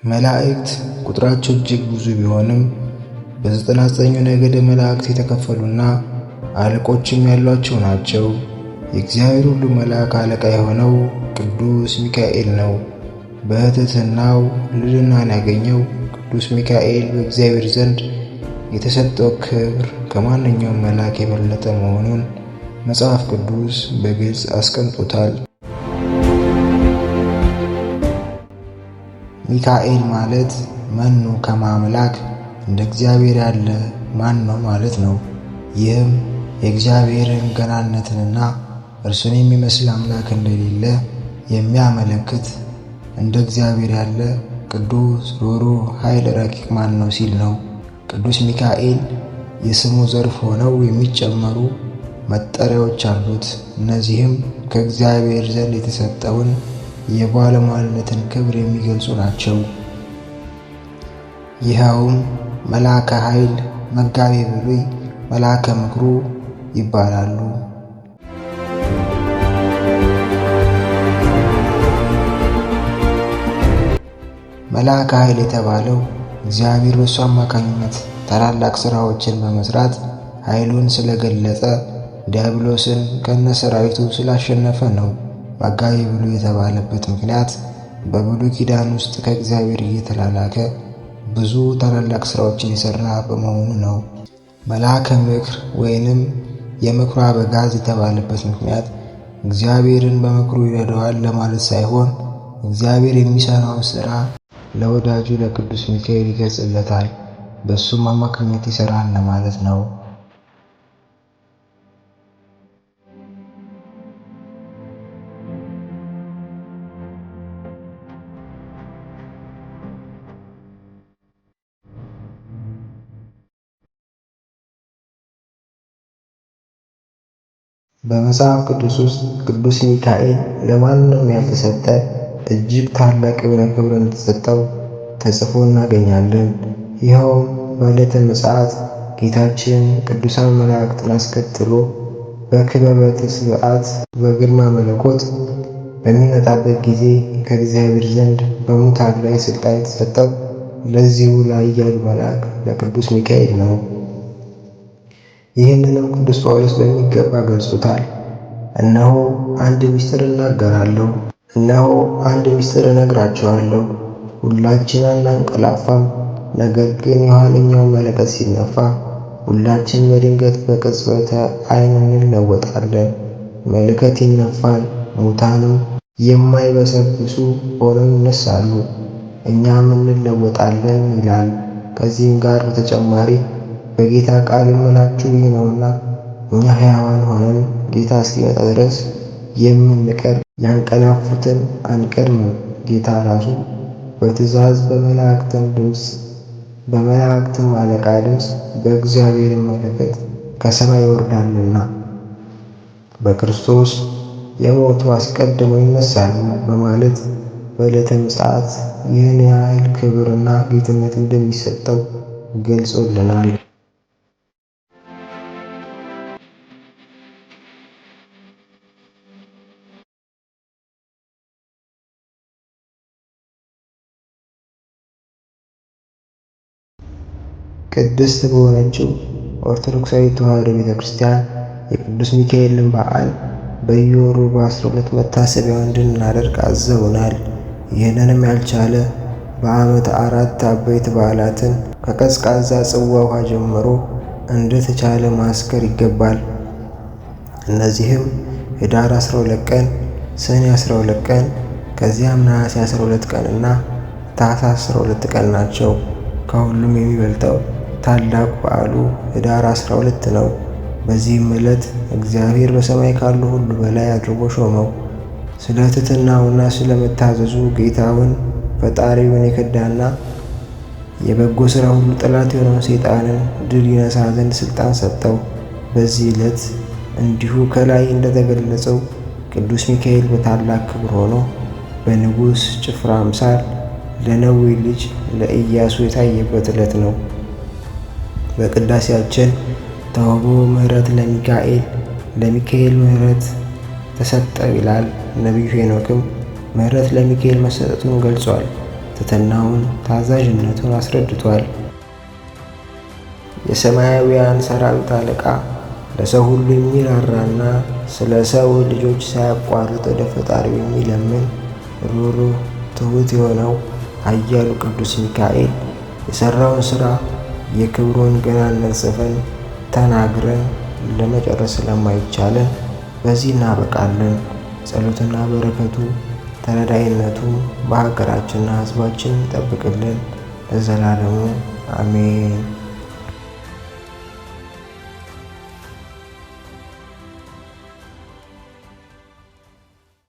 መላእክት ቁጥራቸው እጅግ ብዙ ቢሆንም በ99 ነገደ መላእክት የተከፈሉና አለቆችም ያሏቸው ናቸው። የእግዚአብሔር ሁሉ መልአክ አለቃ የሆነው ቅዱስ ሚካኤል ነው። በትሕትናው ልዕልናን ያገኘው ቅዱስ ሚካኤል በእግዚአብሔር ዘንድ የተሰጠው ክብር ከማንኛውም መልአክ የበለጠ መሆኑን መጽሐፍ ቅዱስ በግልጽ አስቀምጦታል። ሚካኤል ማለት መኑ ከመ አምላክ እንደ እግዚአብሔር ያለ ማን ነው ማለት ነው። ይህም የእግዚአብሔርን ገናነትንና እርሱን የሚመስል አምላክ እንደሌለ የሚያመለክት እንደ እግዚአብሔር ያለ ቅዱስ፣ ሩህሩህ፣ ኃይል ረቂቅ ማን ነው ሲል ነው። ቅዱስ ሚካኤል የስሙ ዘርፍ ሆነው የሚጨመሩ መጠሪያዎች አሉት። እነዚህም ከእግዚአብሔር ዘንድ የተሰጠውን የባለሟልነትን ክብር የሚገልጹ ናቸው። ይኸውም መልአከ ኃይል፣ መጋቤ ብሉይ፣ መልአከ ምክሩ ይባላሉ። መልአከ ኃይል የተባለው እግዚአብሔር በእሱ አማካኝነት ታላላቅ ሥራዎችን በመስራት ኃይሉን ስለገለጸ ዲያብሎስን ከነሰራዊቱ ስላሸነፈ ነው። መጋቤ ብሉይ የተባለበት ምክንያት በብሉይ ኪዳን ውስጥ ከእግዚአብሔር እየተላላከ ብዙ ታላላቅ ሥራዎችን የሠራ በመሆኑ ነው። መልአከ ምክር ወይንም የምክሩ አበጋዝ የተባለበት ምክንያት እግዚአብሔርን በምክሩ ይረዳዋል ለማለት ሳይሆን እግዚአብሔር የሚሠራውን ሥራ ለወዳጁ ለቅዱስ ሚካኤል ይገልጽለታል፣ በእሱም አማካኝነት ይሠራል ለማለት ነው። በመጽሐፍ ቅዱስ ውስጥ ቅዱስ ሚካኤል ለማንም ያልተሰጠ እጅግ ታላቅ የሆነ ክብር እንደተሰጠው ተጽፎ እናገኛለን። ይኸውም በዕለተ ምጽአት ጌታችን ቅዱሳን መላእክትን አስከትሎ በክበበ ትስብእት በግርማ መለኮት በሚመጣበት ጊዜ ከእግዚአብሔር ዘንድ በሙታን ላይ ሥልጣን የተሰጠው ለዚሁ ለኃያሉ መልአክ ለቅዱስ ሚካኤል ነው። ይህንንም ቅዱስ ጳውሎስ በሚገባ ገልጾታል። እነሆ አንድ ምስጢር እናገራለሁ፣ እነሆ አንድ ምስጢር እነግራችኋለሁ። ሁላችን አናንቀላፋም፣ ነገር ግን የኋለኛው መለከት ሲነፋ ሁላችን በድንገት በቅጽበተ ዓይን እንለወጣለን። መለከት ይነፋል፣ ሙታንም የማይበሰብሱ ሆነው ይነሳሉ፣ እኛም እንለወጣለን ይላል። ከዚህም ጋር በተጨማሪ በጌታ ቃል የምላችሁ ይህ ነውና እኛ ሕያዋን ሆነን ጌታ እስኪመጣ ድረስ የምንቀር ያንቀላፉትን አንቀድምም። ጌታ ራሱ በትእዛዝ በመላእክትም አለቃ ድምፅ በእግዚአብሔር መለከት ከሰማይ ይወርዳልና በክርስቶስ የሞቱ አስቀድመው ይነሳሉ በማለት በዕለተ ምጽአት ይህን ያህል ክብርና ጌትነት እንደሚሰጠው ገልጾልናል። ቅድስት በሆነችው ኦርቶዶክሳዊ ተዋሕዶ ቤተ ክርስቲያን የቅዱስ ሚካኤልን በዓል በየወሩ በ12 መታሰቢያውን እንድናደርግ አዘውናል። ይህንንም ያልቻለ በዓመት 4 አበይት በዓላትን ከቀዝቃዛ ጽዋ ውሃ ጀምሮ እንደተቻለ ማስከር ይገባል። እነዚህም ኅዳር 12 ቀን፣ ሰኔ 12 ቀን፣ ከዚያም ነሐሴ 12 ቀን እና ታኅሳስ 12 ቀን ናቸው። ከሁሉም የሚበልጠው ታላቅ በዓሉ ኅዳር 12 ነው። በዚህም ዕለት እግዚአብሔር በሰማይ ካሉ ሁሉ በላይ አድርጎ ሾመው። ስለ ትሕትናውና ስለ መታዘዙ ጌታውን ፈጣሪውን የከዳና የበጎ ሥራ ሁሉ ጠላት የሆነውን ሰይጣንን ድል ይነሳ ዘንድ ሥልጣን ሰጠው። በዚህ ዕለት እንዲሁ ከላይ እንደተገለጸው ቅዱስ ሚካኤል በታላቅ ክብር ሆኖ በንጉሥ ጭፍራ አምሳል ለነዌ ልጅ ለኢያሱ የታየበት ዕለት ነው። በቅዳሴያችን ተውቦ ምሕረት ለሚካኤል ምሕረት ተሰጠው ይላል። ነቢዩ ሄኖክም ምሕረት ለሚካኤል መሰጠቱን ገልጿል። ትሕትናውን፣ ታዛዥነቱን አስረድቷል። የሰማያውያን ሰራዊት አለቃ ለሰው ሁሉ የሚራራና ስለ ሰው ልጆች ሳያቋርጥ ወደ ፈጣሪው የሚለምን ሩህሩህ ትሑት የሆነው ኃያሉ ቅዱስ ሚካኤል የሠራውን ሥራ የክብሩን ገናነት ጽፈን ተናግረን ለመጨረስ ስለማይቻለን በዚህ እናበቃለን። ጸሎትና በረከቱ ተረዳይነቱ በሀገራችንና ሕዝባችን ይጠብቅልን ለዘላለሙ አሜን።